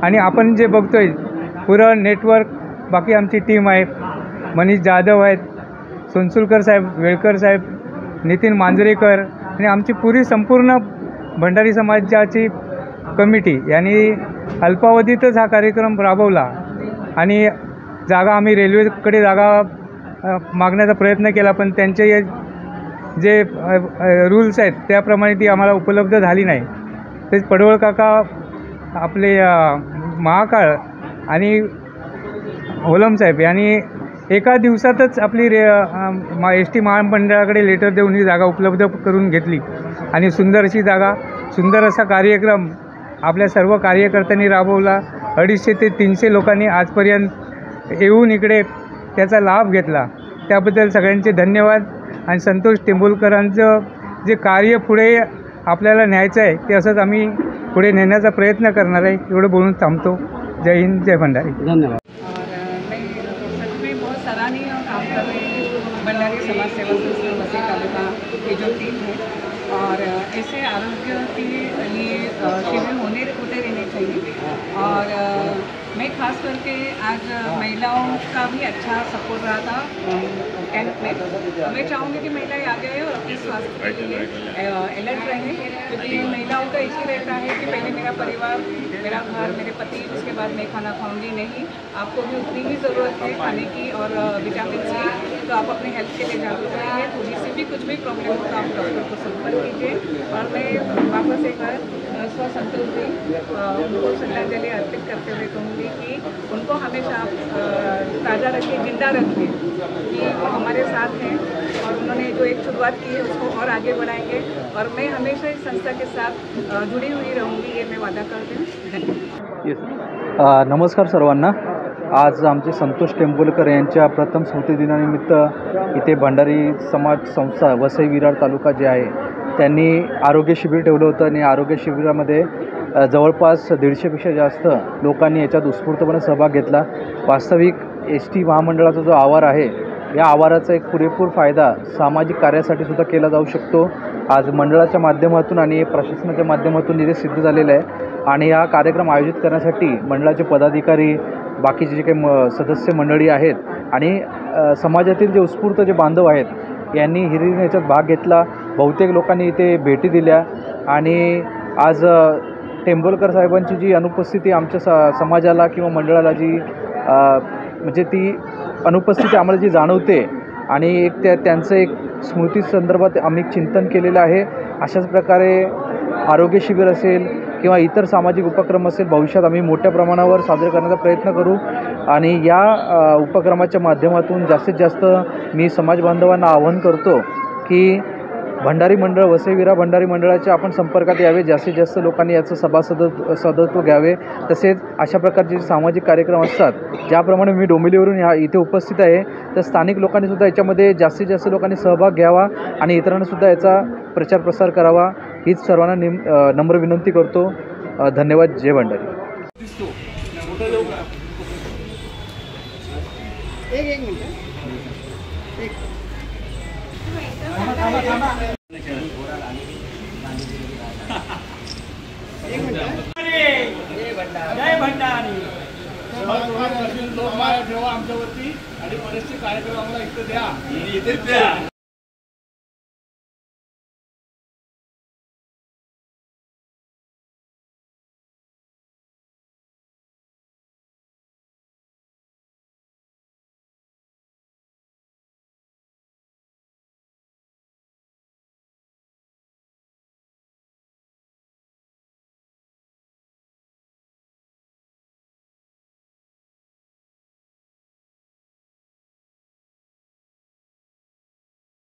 आणि आपण जे बघतोय पुरं नेटवर्क बाकी आमची टीम आहे. मनीष जाधव आहेत, संसूरकर साहेब, वेळकर साहेब, नितीन मांजरेकर आणि आमची पुरी संपूर्ण भंडारी समाजाची कमिटी यांनी अल्पावधीतच हा कार्यक्रम राबवला आणि जागा आम्ही रेल्वेकडे जागा मागण्याचा प्रयत्न केला पण त्यांचे जे रूल्स आहेत त्याप्रमाणे ती आम्हाला उपलब्ध झाली नाही. तेच पडवळ काका आपले महाकाळ आणि होलम साहेब यांनी एका दिवसातच आपली एस टी महामंडळाकडे लेटर देऊन ही जागा उपलब्ध करून घेतली आणि सुंदर अशी जागा, सुंदर असा कार्यक्रम आपल्या सर्व कार्यकर्त्यांनी राबवला. 250 ते 300 लोकांनी आजपर्यंत येऊन इकडे त्याचा लाभ घेतला. त्याबद्दल सगळ्यांचे धन्यवाद आणि संतोष टेंबुलकरांचं जे कार्य पुढे आपल्याला न्यायचं आहे ते असंच आम्ही पुढे नेण्याचा प्रयत्न करणार आहे. एवढं बोलून थांबतो. जय हिंद, जय भंडारी. धन्यवाद. सच में बहुत सराहनीय काम कर रहे हैं भंडारी समाज सेवा संस्था वसई तालुका की जो टीम है और ऐसे आरोग्य के लिए शिविर होते रहने चाहिए और मैं खास करके आज महिलाओं का भी अच्छा सपोर्ट रहा था कैंप में। मैं चाहूँगी कि महिलाएं आगे आए और अपने स्वास्थ्य के लिए अलर्ट रहें, क्योंकि महिलाओं का इसी रहता है कि पहले मेरा परिवार, मेरा घर, मेरे पति, उसके बाद मैं खाना खाऊंगी। नहीं, आपको भी उतनी ही ज़रूरत है खाने की और विटामिन की, तो आप अपने हेल्थ के लिए जागरूक रहिए। थोड़ी सी भी कुछ भी प्रॉब्लम हो तो आप डॉक्टर को संपर्क कीजिए। और मैं वापस एक बार संतोष जी उनको श्रद्धांजलि अर्पित करते हुए कहूँगी कि उनको हमेशा आप ताज़ा रखिए, जिंदा रखिए, कि वो हमारे साथ हैं और उन्होंने जो एक शुरुआत की है उसको और आगे बढ़ाएंगे। और मैं हमेशा इस संस्था के साथ जुड़ी हुई रहूँगी, ये मैं वादा करती हूँ। धन्यवाद। नमस्कार सर्वांना। आज आमचे संतोष टेंबुलकर यांच्या प्रथम स्मृतिदिनानिमित्त इथे भंडारी समाज संस्था वसई विरार तालुका जे आहे त्यांनी आरोग्य शिबिर ठेवलं होतं आणि आरोग्य शिबिरामध्ये जवळपास 150पेक्षा जास्त लोकांनी याच्यात उत्स्फूर्तपणे सहभाग घेतला। वास्तविक ST महामंडळाचा जो आवार आहे, या आवाराचा एक पुरेपूर फायदा सामाजिक कार्यासाठी सुद्धा केला जाऊ शकतो। आज मंडळाच्या माध्यमातून आणि प्रशासनाच्या माध्यमातून इथे सिद्ध झालेलं आहे आणि हा कार्यक्रम आयोजित करण्यासाठी मंडळाचे पदाधिकारी, बाकीचे जे काही सदस्य मंडळी आहेत आणि समाजातील जे उत्स्फूर्त जे बांधव आहेत यांनी हिरिरीने याच्यात भाग घेतला। बहुतेक लोकांनी इथे भेटी दिल्या आणि आज टेंबुलकर साहेबांची जी अनुपस्थिती आमच्या समाजाला किंवा मंडळाला जी म्हणजे ती अनुपस्थिती आम्हाला जी जाणवते आणि एक त्यांचं एक स्मृती संदर्भात आम्ही चिंतन केलेलं आहे। अशाच प्रकारे आरोग्य शिबिर असेल किंवा इतर सामाजिक उपक्रम असेल, भविष्यात आम्ही मोठ्या प्रमाणावर साजरे करण्याचा प्रयत्न करू आणि या उपक्रमाच्या माध्यमातून जास्तीत जास्त मी समाज बांधवांना आवाहन करतो की भंडारी मंडळ, वसई विरार भंडारी मंडळाच्या आपण संपर्कात यावे, जास्तीत जास्त लोकांनी याचं सदस्यत्व घ्यावे। तसेच अशा प्रकारचे जे सामाजिक कार्यक्रम असतात, ज्याप्रमाणे मी डोंबिवलीवरून इथे उपस्थित आहे, तर स्थानिक लोकांनी सुद्धा याच्यामध्ये जास्तीत जास्त लोकांनी सहभाग घ्यावा आणि इतरांना सुद्धा याचा प्रचार प्रसार करावा, हीच सर्वांना नम्र विनंती करतो। धन्यवाद। जय भंडारी। जय भंडारी। ठेवा आमच्यावरती आणि बरेचसे कार्यक्रम आम्हाला इथं द्या.